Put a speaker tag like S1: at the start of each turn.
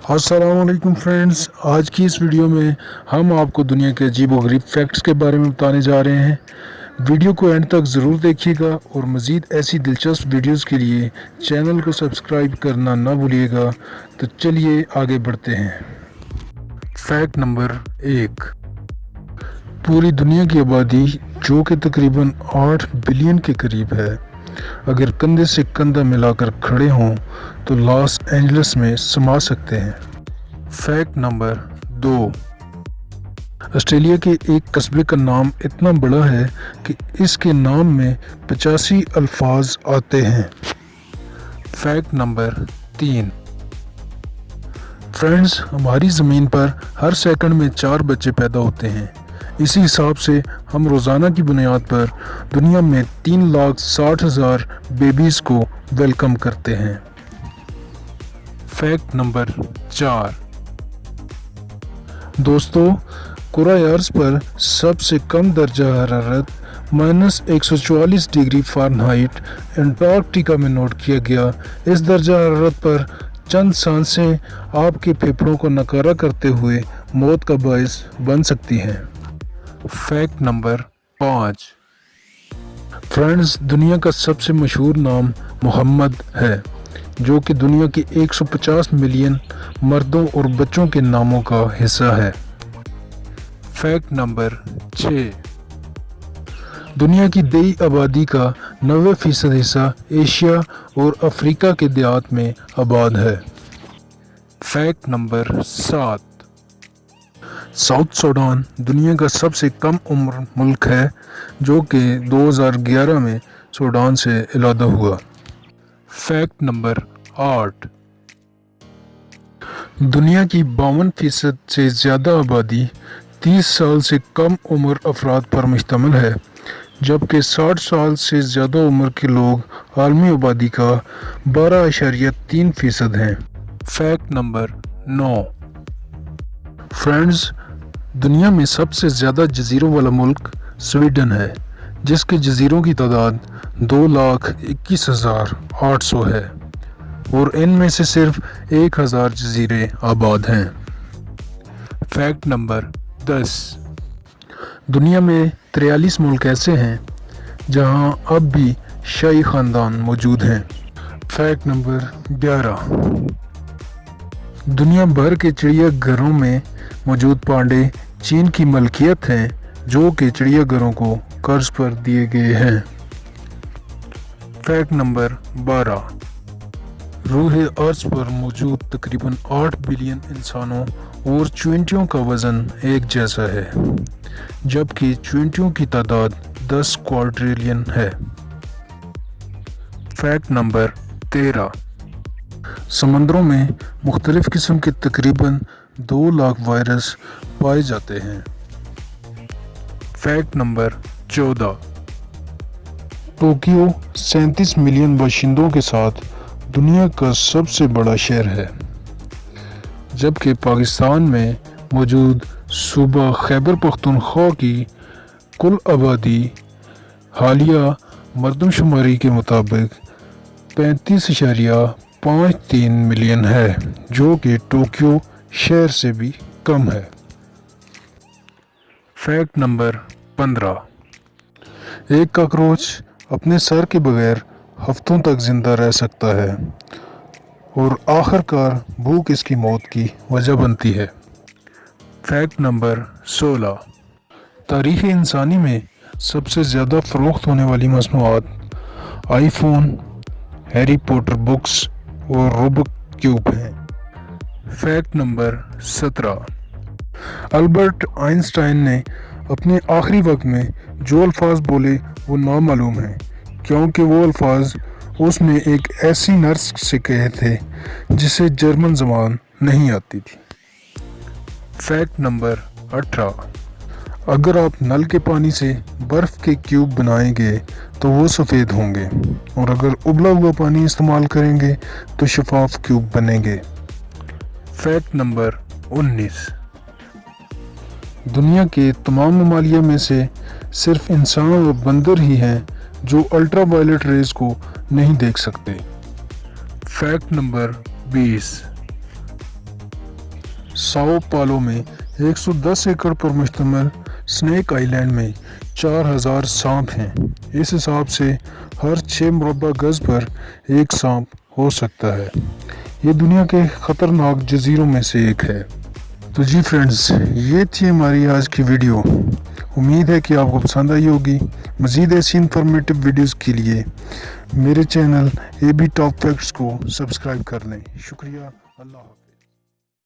S1: अस्सलाम वालेकुम फ्रेंड्स, आज की इस वीडियो में हम आपको दुनिया के अजीब व गरीब फैक्ट्स के बारे में बताने जा रहे हैं। वीडियो को एंड तक ज़रूर देखिएगा और मज़ीद ऐसी दिलचस्प वीडियोस के लिए चैनल को सब्सक्राइब करना ना भूलिएगा। तो चलिए आगे बढ़ते हैं। Fact number 1। पूरी दुनिया की आबादी जो कि तकरीबन 8 बिलियन के करीब है, अगर कंधे से कंधा मिलाकर खड़े हों तो लॉस एंजल्स में समा सकते हैं। Fact number 2। ऑस्ट्रेलिया के एक कस्बे का नाम इतना बड़ा है कि इसके नाम में 85 अल्फाज आते हैं। Fact number 3। फ्रेंड्स, हमारी ज़मीन पर हर सेकंड में 4 बच्चे पैदा होते हैं। इसी हिसाब से हम रोज़ाना की बुनियाद पर दुनिया में 3,60,000 बेबीज़ को वेलकम करते हैं। Fact number 4। दोस्तों, कुराए अर्ज़ पर सबसे कम दर्जा हरारत -144 डिग्री फ़ारेनहाइट अंटार्कटिका में नोट किया गया। इस दर्जा हरारत पर चंद सांसें आपके फेफड़ों को नकारा करते हुए मौत का बायस बन सकती हैं। Fact number 5। फ्रेंड्स, दुनिया का सबसे मशहूर नाम मोहम्मद है, जो कि दुनिया के 150 मिलियन मर्दों और बच्चों के नामों का हिस्सा है। Fact number 6। दुनिया की देई आबादी का 90% हिस्सा एशिया और अफ्रीका के देहात में आबाद है। Fact number 7। साउथ सूडान दुनिया का सबसे कम उम्र मुल्क है, जो कि 2011 में सूडान से अलहदा हुआ। Fact number 8। दुनिया की 52% से ज़्यादा आबादी 30 साल से कम उम्र अफराद पर मुश्तमिल है, जबकि 60 साल से ज़्यादा उम्र के लोग आलमी आबादी का 12.3% हैं। Fact number 9। फ्रेंड्स, दुनिया में सबसे ज़्यादा जजीरों वाला मुल्क स्वीडन है, जिसके जजीरों की तादाद 2,21,800 है और इनमें से सिर्फ 1,000 जजीरे आबाद हैं। Fact number 10। दुनिया में 43 मुल्क ऐसे हैं जहां अब भी शाही ख़ानदान मौजूद हैं। Fact number 11। दुनिया भर के चिड़ियाघरों में मौजूद पांडे चीन की मलकियत हैं, जो कि चिड़ियाघरों को कर्ज पर दिए गए हैं। Fact number 12। रूह अर्ज पर मौजूद तकरीबन 8 बिलियन इंसानों और चूंटियों का वज़न एक जैसा है, जबकि चूंटियों की तादाद 10 क्वाड्रिलियन है। Fact number 13। समंदरों में मुख्तलिफ़ किस्म के तकरीबन 2 लाख वायरस पाए जाते हैं। Fact number 14। टोक्यो 37 मिलियन बाशिंदों के साथ दुनिया का सबसे बड़ा शहर है, जबकि पाकिस्तान में मौजूद सूबा खैबर पख्तूनख्वा की कुल आबादी हालिया मरदमशुमारी के मुताबिक 35.53 मिलियन है, जो कि टोक्यो शहर से भी कम है। Fact number 15। एक कॉकरोच अपने सर के बगैर हफ्तों तक जिंदा रह सकता है और आखिरकार भूख इसकी मौत की वजह बनती है। Fact number 16। तारीख़ इंसानी में सबसे ज़्यादा फ़रोख्त होने वाली मसनूआत आईफोन, हैरी पॉटर बुक्स और रूबिक क्यूब हैं। Fact number 17। अल्बर्ट आइंस्टाइन ने अपने आखिरी वक्त में जो अल्फाज बोले वो नामालूम हैं, क्योंकि वो अल्फाज उसने एक ऐसी नर्स से कहे थे जिसे जर्मन ज़बान नहीं आती थी। Fact number 18। अगर आप नल के पानी से बर्फ़ के क्यूब बनाएंगे तो वो सफ़ेद होंगे, और अगर उबला हुआ पानी इस्तेमाल करेंगे तो शफाफ क्यूब बनेंगे। Fact number 19। दुनिया के तमाम ममालिया में से सिर्फ इंसान और बंदर ही हैं जो अल्ट्रा वायलेट रेज़ को नहीं देख सकते। Fact number 20। साओ पालो में 110 एकड़ पर मुश्तमिल स्नेक आइलैंड में 4000 सांप हैं। इस हिसाब से हर 6 मुरब्बा गज पर एक सांप हो सकता है। ये दुनिया के ख़तरनाक जजीरों में से एक है। तो जी फ्रेंड्स, ये थी हमारी आज की वीडियो। उम्मीद है कि आपको पसंद आई होगी। मज़ीद ऐसी इंफॉर्मेटिव वीडियोस के लिए मेरे चैनल AB टॉप फैक्ट्स को सब्सक्राइब कर लें। शुक्रिया। अल्लाह हाफ़िज़।